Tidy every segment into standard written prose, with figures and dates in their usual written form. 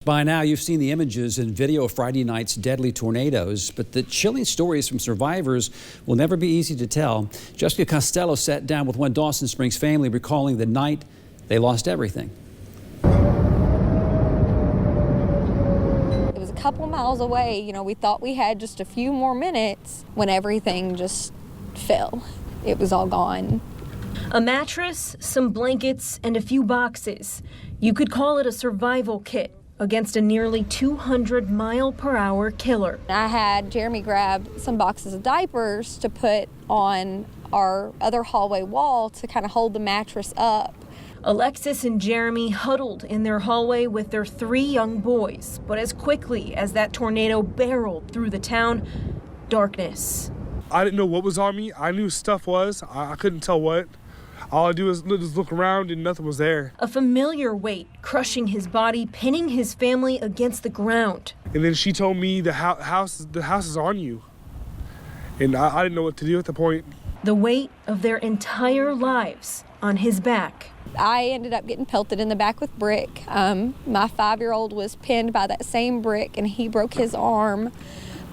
By now, you've seen the images and video of Friday night's deadly tornadoes, but the chilling stories from survivors will never be easy to tell. Jessica Costello sat down with one Dawson Springs family, recalling the night they lost everything. It was a couple miles away. You know, we thought we had just a few more minutes when everything just fell. It was all gone. A mattress, some blankets, and a few boxes. You could call it a survival kit against a nearly 200-mile-per-hour killer. I had Jeremy grab some boxes of diapers to put on our other hallway wall to kind of hold the mattress up. Alexis and Jeremy huddled in their hallway with their 3 young boys, but as quickly as that tornado barreled through the town, darkness. I didn't know what was on me. I knew stuff was. I couldn't tell what. All I do is just look around and nothing was there. A familiar weight crushing his body, pinning his family against the ground. And then she told me the house is on you. And I didn't know what to do at the point. The weight of their entire lives on his back. I ended up getting pelted in the back with brick. My 5-year-old was pinned by that same brick and he broke his arm.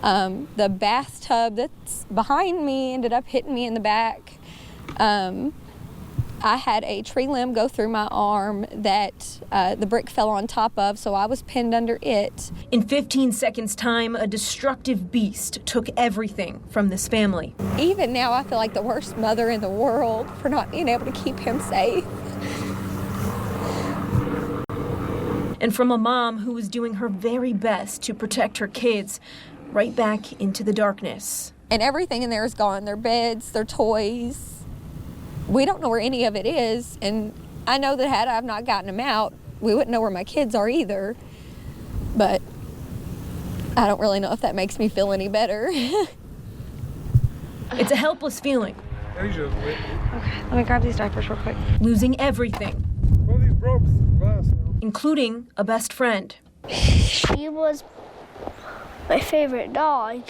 The bathtub that's behind me ended up hitting me in the back. I had a tree limb go through my arm that the brick fell on top of, so I was pinned under it. In 15 seconds' time, a destructive beast took everything from this family. Even now, I feel like the worst mother in the world for not being able to keep him safe. And from a mom who was doing her very best to protect her kids, right back into the darkness. And everything in there is gone, their beds, their toys. We don't know where any of it is, and I know that had I not gotten them out, we wouldn't know where my kids are either. But I don't really know if that makes me feel any better. It's a helpless feeling. Okay, let me grab these diapers real quick. Losing everything. All these ropes, glass. Including a best friend. She was my favorite dog.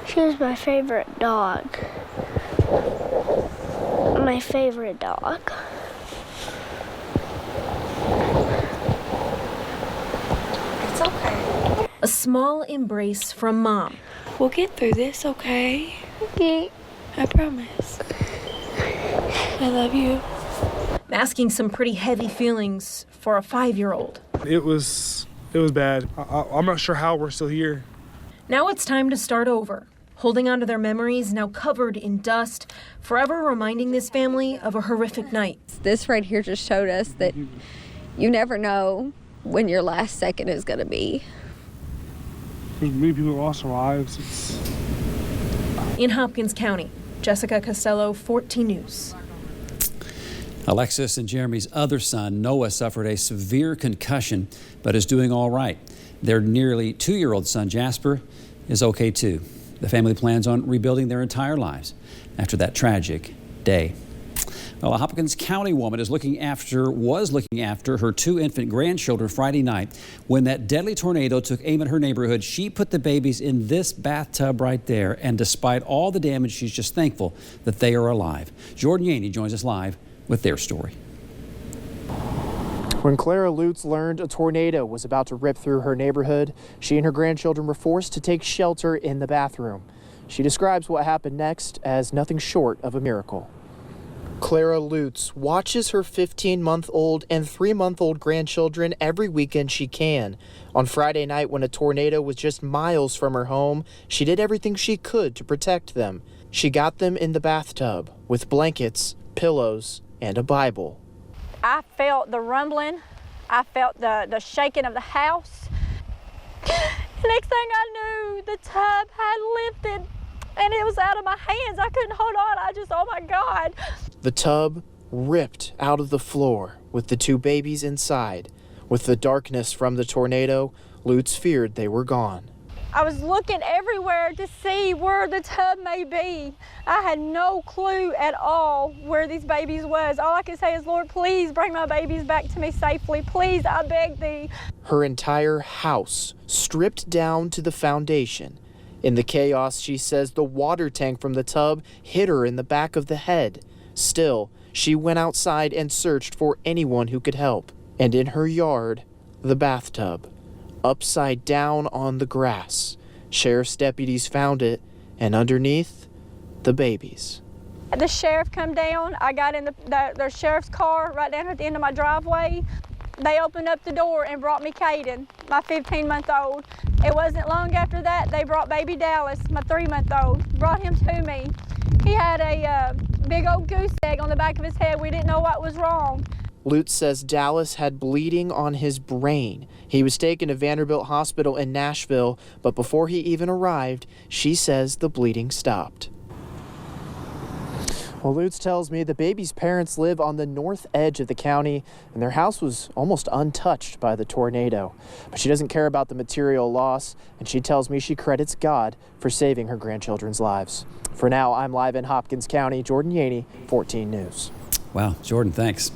She was my favorite dog. My favorite dog. It's okay. A small embrace from mom. We'll get through this, okay? Okay. I promise. I love you. Masking some pretty heavy feelings for a 5-year-old. It was bad. I'm not sure how we're still here. Now it's time to start over. Holding on to their memories, now covered in dust, forever reminding this family of a horrific night. This right here just showed us that you never know when your last second is going to be. There's many people who lost their lives. In Hopkins County, Jessica Costello, 14 News. Alexis and Jeremy's other son, Noah, suffered a severe concussion, but is doing all right. Their nearly 2-year-old son, Jasper, is okay too. The family plans on rebuilding their entire lives after that tragic day. Well, a Hopkins County woman was looking after her 2 infant grandchildren Friday night when that deadly tornado took aim at her neighborhood. She put the babies in this bathtub right there, and despite all the damage, she's just thankful that they are alive. Jordan Yaney joins us live with their story. When Clara Lutz learned a tornado was about to rip through her neighborhood, she and her grandchildren were forced to take shelter in the bathroom. She describes what happened next as nothing short of a miracle. Clara Lutz watches her 15-month-old and 3-month-old grandchildren every weekend she can. On Friday night, when a tornado was just miles from her home, she did everything she could to protect them. She got them in the bathtub with blankets, pillows, and a Bible. I felt the rumbling. I felt the shaking of the house. Next thing I knew, the tub had lifted and it was out of my hands. I couldn't hold on. Oh my God. The tub ripped out of the floor with the 2 babies inside. With the darkness from the tornado, Lutz feared they were gone. I was looking everywhere to see where the tub may be. I had no clue at all where these babies was. All I could say is, Lord, please bring my babies back to me safely. Please, I beg thee. Her entire house stripped down to the foundation. In the chaos, she says the water tank from the tub hit her in the back of the head. Still, she went outside and searched for anyone who could help. And in her yard, the bathtub, upside down on the grass. Sheriff's deputies found it, and underneath, the babies. The sheriff come down. I got in the sheriff's car right down at the end of my driveway. They opened up the door and brought me Caden, my 15-month-old. It wasn't long after that they brought baby Dallas, my 3-month-old, brought him to me. He had a big old goose egg on the back of his head. We didn't know what was wrong. Lutz says Dallas had bleeding on his brain. He was taken to Vanderbilt Hospital in Nashville, but before he even arrived, she says the bleeding stopped. Well, Lutz tells me the baby's parents live on the north edge of the county, and their house was almost untouched by the tornado. But she doesn't care about the material loss, and she tells me she credits God for saving her grandchildren's lives. For now, I'm live in Hopkins County. Jordan Yaney, 14 News. Wow, Jordan, thanks.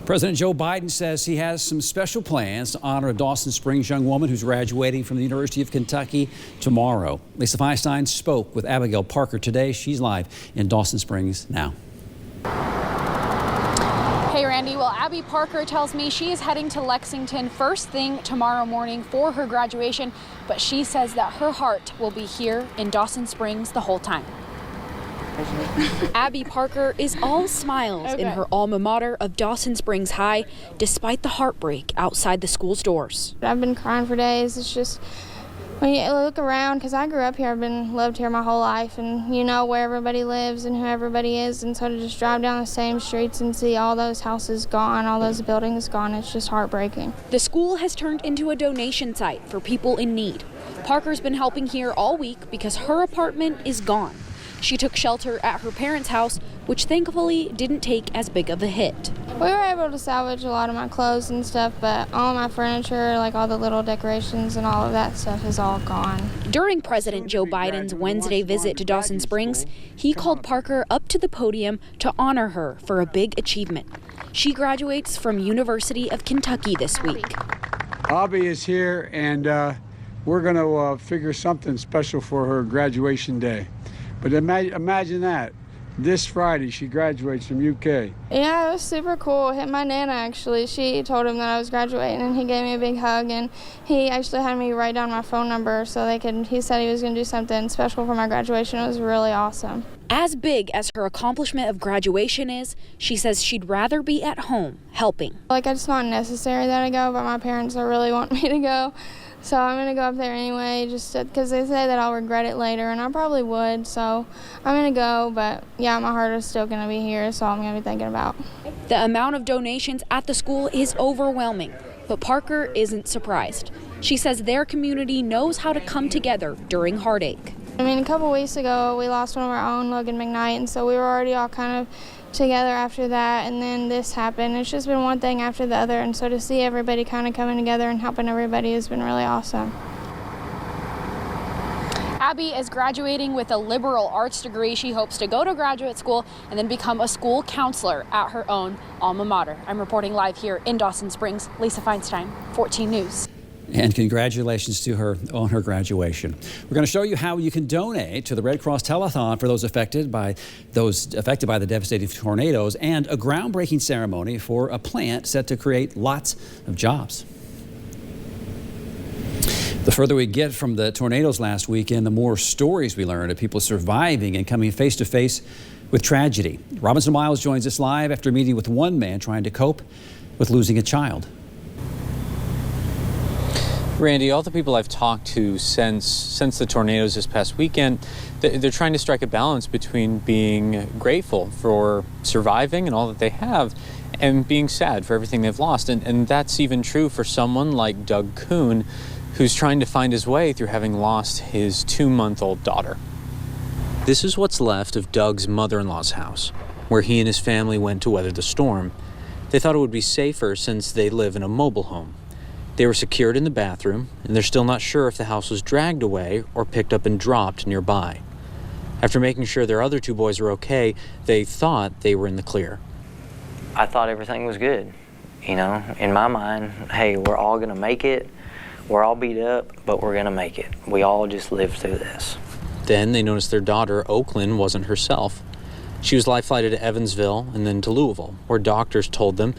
President Joe Biden says he has some special plans to honor a Dawson Springs young woman who's graduating from the University of Kentucky tomorrow. Lisa Feinstein spoke with Abigail Parker today. She's live in Dawson Springs now. Hey, Randy. Well, Abby Parker tells me she is heading to Lexington first thing tomorrow morning for her graduation, but she says that her heart will be here in Dawson Springs the whole time. Abby Parker is all smiles in her alma mater of Dawson Springs High, despite the heartbreak outside the school's doors. I've been crying for days. It's just, when you look around, because I grew up here, lived here my whole life, and you know where everybody lives and who everybody is, and so to just drive down the same streets and see all those houses gone, all those buildings gone, it's just heartbreaking. The school has turned into a donation site for people in need. Parker's been helping here all week because her apartment is gone. She took shelter at her parents' house, which thankfully didn't take as big of a hit. We were able to salvage a lot of my clothes and stuff, but all my furniture, like all the little decorations and all of that stuff is all gone. During President Joe Biden's Wednesday visit to Dawson Springs, he called Parker up to the podium to honor her for a big achievement. She graduates from University of Kentucky this week. Abby is here, and we're going to figure something special for her graduation day. But imagine that. This Friday, she graduates from UK. Yeah, it was super cool. My Nana, actually, she told him that I was graduating, and he gave me a big hug, and he actually had me write down my phone number so he said he was going to do something special for my graduation. It was really awesome. As big as her accomplishment of graduation is, she says she'd rather be at home helping. It's not necessary that I go, but my parents really want me to go. So I'm going to go up there anyway, just because they say that I'll regret it later, and I probably would. So I'm going to go, but yeah, my heart is still going to be here, so I'm going to be thinking about. The amount of donations at the school is overwhelming, but Parker isn't surprised. She says their community knows how to come together during heartache. A couple weeks ago, we lost one of our own, Logan McKnight, and so we were already all kind of together after that, and then this happened. It's just been one thing after the other, and so to see everybody kind of coming together and helping everybody has been really awesome. Abby is graduating with a liberal arts degree. She hopes to go to graduate school and then become a school counselor at her own alma mater. I'm reporting live here in Dawson Springs. Lisa Feinstein, 14 News. And congratulations to her on her graduation. We're going to show you how you can donate to the Red Cross Telethon for those affected by the devastating tornadoes, and a groundbreaking ceremony for a plant set to create lots of jobs. The further we get from the tornadoes last weekend, the more stories we learn of people surviving and coming face to face with tragedy. Robinson Miles joins us live after meeting with one man trying to cope with losing a child. Randy, all the people I've talked to since the tornadoes this past weekend, they're trying to strike a balance between being grateful for surviving and all that they have and being sad for everything they've lost. And that's even true for someone like Doug Kuhn, who's trying to find his way through having lost his 2-month-old daughter. This is what's left of Doug's mother-in-law's house, where he and his family went to weather the storm. They thought it would be safer since they live in a mobile home. They were secured in the bathroom, and they're still not sure if the house was dragged away or picked up and dropped nearby. After making sure their other 2 boys were okay, they thought they were in the clear. I thought everything was good. In my mind, hey, we're all gonna make it. We're all beat up, but we're gonna make it. We all just lived through this. Then they noticed their daughter, Oakland, wasn't herself. She was life-flighted to Evansville and then to Louisville, where doctors told them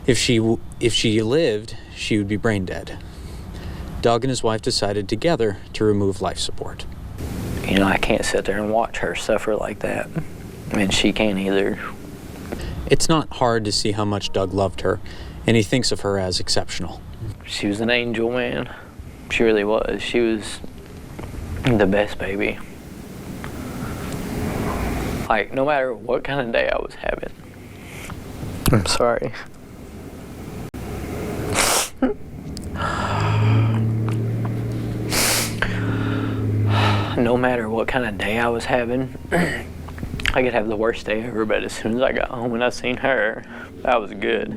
if she lived, she would be brain dead. Doug and his wife decided together to remove life support. You know, I can't sit there and watch her suffer like that. I mean, she can't either. It's not hard to see how much Doug loved her, and he thinks of her as exceptional. She was an angel, man. She really was. She was the best baby. Like, no matter what kind of day I was having. I'm sorry. No matter what kind of day I was having, I could have the worst day ever, but as soon as I got home and I seen her, that was good.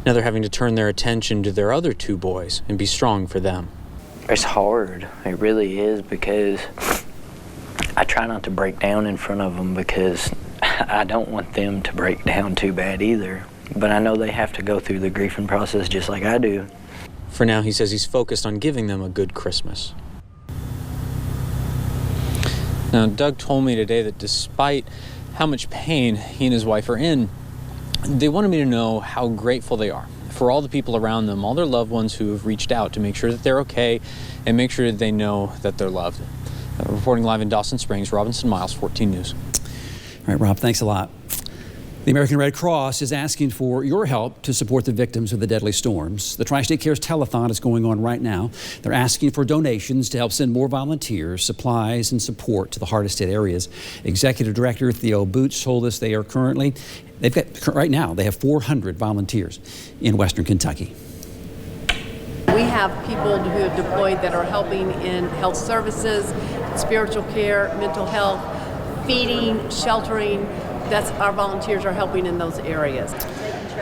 Now they're having to turn their attention to their other 2 boys and be strong for them. It's hard. It really is, because I try not to break down in front of them, because I don't want them to break down too bad either. But I know they have to go through the grieving process just like I do. For now, he says he's focused on giving them a good Christmas. Now, Doug told me today that despite how much pain he and his wife are in, they wanted me to know how grateful they are for all the people around them, all their loved ones who have reached out to make sure that they're okay and make sure that they know that they're loved. Reporting live in Dawson Springs, Robinson Miles, 14 News. All right, Rob, thanks a lot. The American Red Cross is asking for your help to support the victims of the deadly storms. The Tri-State Cares Telethon is going on right now. They're asking for donations to help send more volunteers, supplies, and support to the hardest hit areas. Executive Director Theo Boots told us they have 400 volunteers in Western Kentucky. We have people who have deployed that are helping in health services, spiritual care, mental health, feeding, sheltering. That's our volunteers are helping in those areas.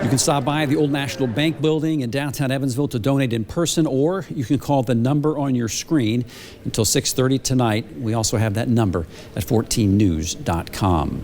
You can stop by the Old National Bank building in downtown Evansville to donate in person, or you can call the number on your screen until 6:30 tonight. We also have that number at 14news.com.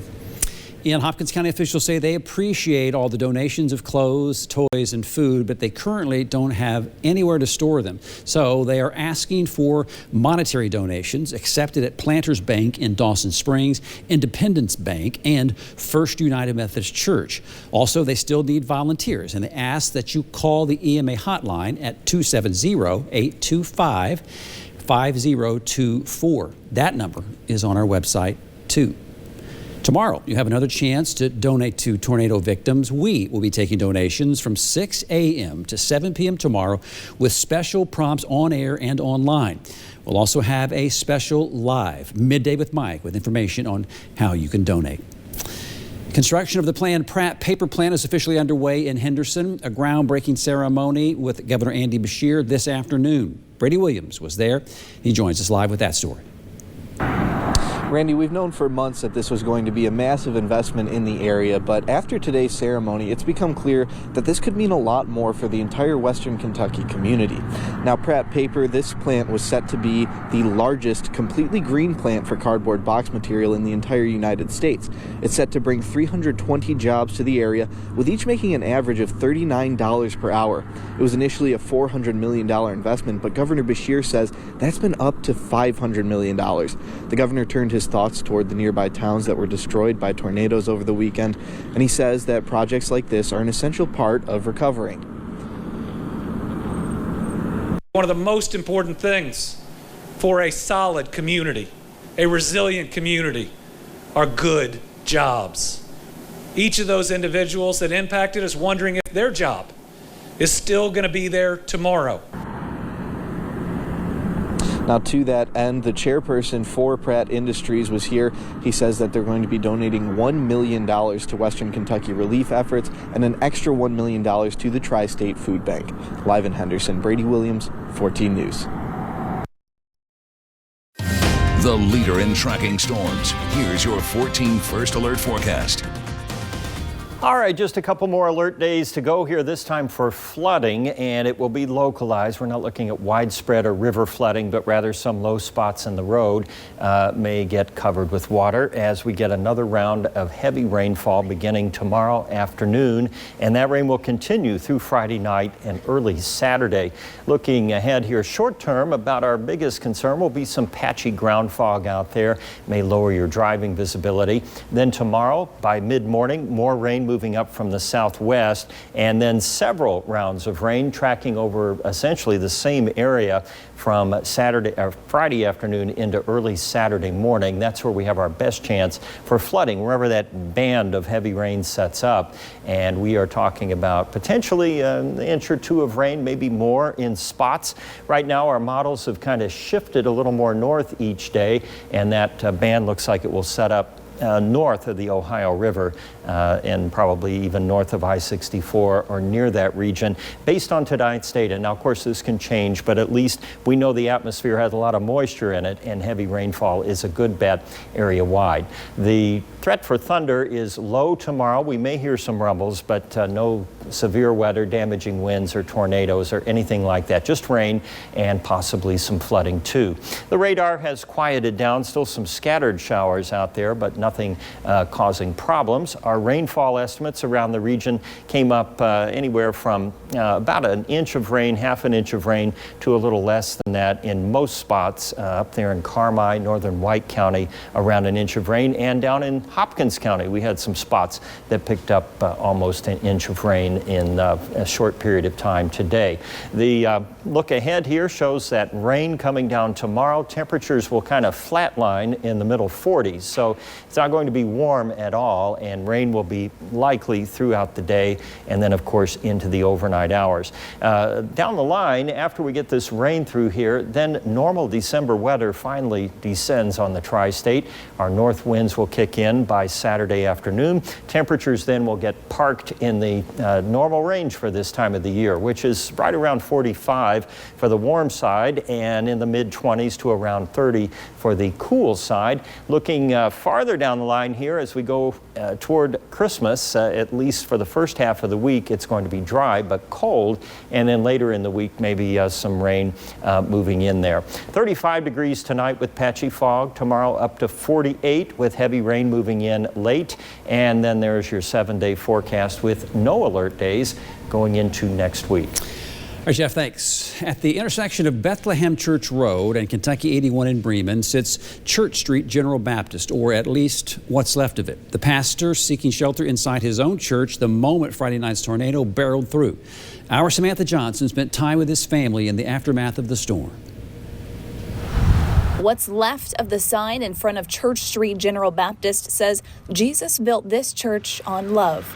And Hopkins County officials say they appreciate all the donations of clothes, toys, and food, but they currently don't have anywhere to store them. So they are asking for monetary donations accepted at Planters Bank in Dawson Springs, Independence Bank, and First United Methodist Church. Also, they still need volunteers, and they ask that you call the EMA hotline at 270-825-5024. That number is on our website, too. Tomorrow, you have another chance to donate to tornado victims. We will be taking donations from 6 a.m. to 7 p.m. tomorrow with special prompts on air and online. We'll also have a special live Midday with Mike with information on how you can donate. Construction of the planned Pratt Paper plant is officially underway in Henderson. A groundbreaking ceremony with Governor Andy Beshear this afternoon. Brady Williams was there. He joins us live with that story. Randy, we've known for months that this was going to be a massive investment in the area, but after today's ceremony, it's become clear that this could mean a lot more for the entire Western Kentucky community. Now, Pratt Paper, this plant was set to be the largest completely green plant for cardboard box material in the entire United States. It's set to bring 320 jobs to the area, with each making an average of $39 per hour. It was initially a $400 million investment, but Governor Beshear says that's been up to $500 million. The governor turned his thoughts toward the nearby towns that were destroyed by tornadoes over the weekend, and he says that projects like this are an essential part of recovering. One of the most important things for a solid community, a resilient community, are good jobs. Each of those individuals that impacted is wondering if their job is still going to be there tomorrow. Now, to that end, the chairperson for Pratt Industries was here. He says that they're going to be donating $1 million to Western Kentucky relief efforts and an extra $1 million to the Tri-State Food Bank. Live in Henderson, Brady Williams, 14 News. The leader in tracking storms. Here's your 14 First Alert forecast. All right, just a couple more alert days to go here, this time for flooding, and it will be localized. We're not looking at widespread or river flooding, but rather some low spots in the road may get covered with water as we get another round of heavy rainfall beginning tomorrow afternoon, and that rain will continue through Friday night and early Saturday. Looking ahead here short term, about our biggest concern will be some patchy ground fog out there. May lower your driving visibility. Then tomorrow by mid-morning, more rain moving up from the southwest, and then several rounds of rain tracking over essentially the same area from Friday afternoon into early Saturday morning. That's where we have our best chance for flooding, wherever that band of heavy rain sets up. And we are talking about potentially an inch or two of rain, maybe more in spots. Right now, our models have kind of shifted a little more north each day, and that band looks like it will set up north of the Ohio River and probably even north of I-64 or near that region based on tonight's data. Now, of course, this can change, but at least we know the atmosphere has a lot of moisture in it, and heavy rainfall is a good bet area-wide. The threat for thunder is low tomorrow. We may hear some rumbles, but no severe weather, damaging winds or tornadoes or anything like that. Just rain and possibly some flooding too. The radar has quieted down, still some scattered showers out there, but nothing causing problems. Our rainfall estimates around the region came up anywhere from about an inch of rain, half an inch of rain, to a little less than that in most spots up there in Carmi, northern White County, around an inch of rain, and down in Hopkins County, we had some spots that picked up almost an inch of rain in a short period of time today. The look ahead here shows that rain coming down tomorrow. Temperatures will kind of flatline in the middle 40s, so it's not going to be warm at all, and rain will be likely throughout the day and then, of course, into the overnight hours. Down the line, after we get this rain through here, then normal December weather finally descends on the tri-state. Our north winds will kick in by Saturday afternoon. Temperatures then will get parked in the normal range for this time of the year, which is right around 45 for the warm side and in the mid-20s to around 30 for the cool side. Looking farther down the line here as we go toward Christmas, at least for the first half of the week, it's going to be dry but cold, and then later in the week maybe some rain moving in there. 35 degrees tonight with patchy fog. Tomorrow up to 48 with heavy rain moving in late, and then there's your 7-day forecast with no alert days going into next week. All right, Jeff, thanks. At the intersection of Bethlehem Church Road and Kentucky 81 in Bremen sits Church Street General Baptist, or at least what's left of it. The pastor seeking shelter inside his own church the moment Friday night's tornado barreled through. Our Samantha Johnson spent time with his family in the aftermath of the storm. What's left of the sign in front of Church Street General Baptist says Jesus built this church on love.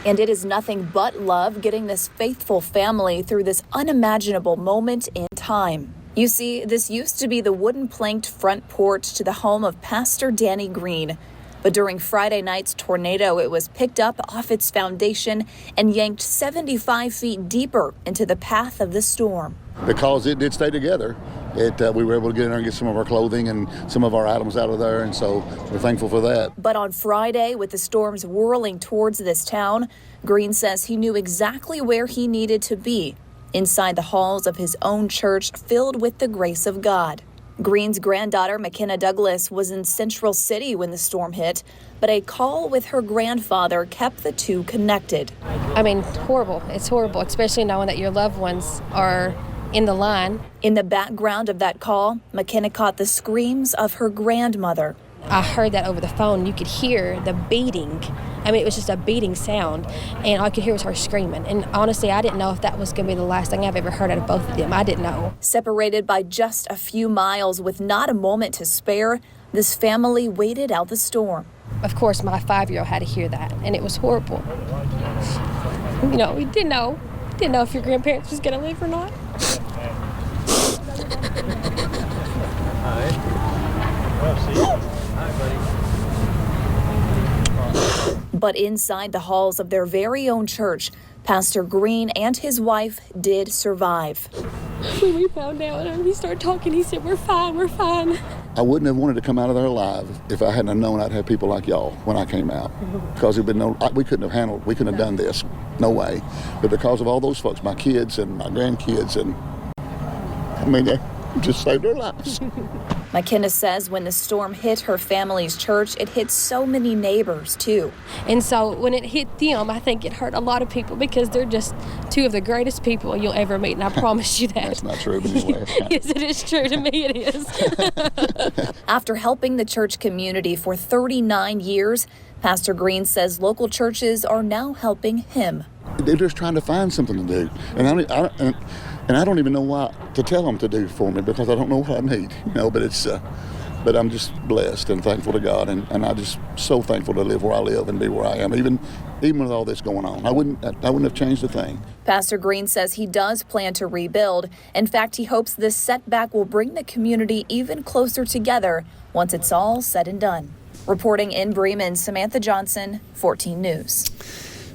And it is nothing but love getting this faithful family through this unimaginable moment in time. You see, this used to be the wooden planked front porch to the home of Pastor Danny Green. But during Friday night's tornado, it was picked up off its foundation and yanked 75 feet deeper into the path of the storm. Because it did stay together, we were able to get in there and get some of our clothing and some of our items out of there, and so we're thankful for that. But on Friday, with the storms whirling towards this town, Green says he knew exactly where he needed to be, inside the halls of his own church filled with the grace of God. Green's granddaughter, McKenna Douglas, was in Central City when the storm hit, but a call with her grandfather kept the two connected. I mean, horrible. It's horrible, especially knowing that your loved ones are in the line. In the background of that call, McKenna caught the screams of her grandmother. I heard that over the phone. You could hear the beating. I mean, it was just a beating sound, and all I could hear was her screaming. And honestly, I didn't know if that was going to be the last thing I've ever heard out of both of them. I didn't know. Separated by just a few miles with not a moment to spare, this family waited out the storm. Of course, my 5-year-old had to hear that, and it was horrible. You know, we didn't know. Didn't know if your grandparents was going to live or not. But inside the halls of their very own church, Pastor Green and his wife did survive. When we found out and we started talking, he said, "We're fine, we're fine." I wouldn't have wanted to come out of there alive if I hadn't have known I'd have people like y'all when I came out. Because we couldn't have done this, no way. But because of all those folks, my kids and my grandkids, and I mean, they just saved their lives. McKenna says when the storm hit her family's church, it hit so many neighbors too. And so when it hit them, I think it hurt a lot of people because they're just two of the greatest people you'll ever meet, and I promise you that. That's not true, but anyway. Yes, it is true. To me, it is. After helping the church community for 39 years, Pastor Green says local churches are now helping him. They're just trying to find something to do. And I don't even know what to tell them to do for me because I don't know what I need, but I'm just blessed and thankful to God, and I'm just so thankful to live where I live and be where I am, even with all this going on. I wouldn't have changed a thing. Pastor Green says he does plan to rebuild. In fact, he hopes this setback will bring the community even closer together once it's all said and done. Reporting in Bremen, Samantha Johnson, 14 News.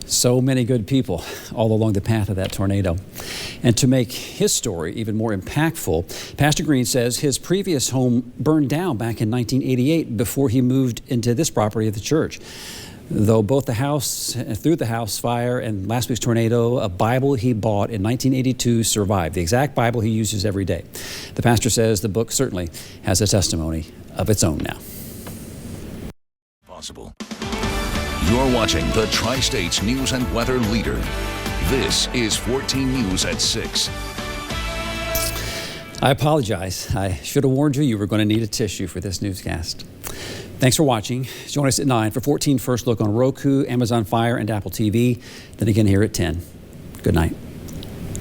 So many good people all along the path of that tornado. And to make his story even more impactful, Pastor Green says his previous home burned down back in 1988 before he moved into this property of the church. Though both through the house fire and last week's tornado, a Bible he bought in 1982 survived, the exact Bible he uses every day. The pastor says the book certainly has a testimony of its own now. Possible. You're watching the Tri-States News and Weather Leader. This is 14 News at 6. I apologize. I should have warned you were going to need a tissue for this newscast. Thanks for watching. Join us at 9 for 14 First Look on Roku, Amazon Fire, and Apple TV. Then again here at 10. Good night.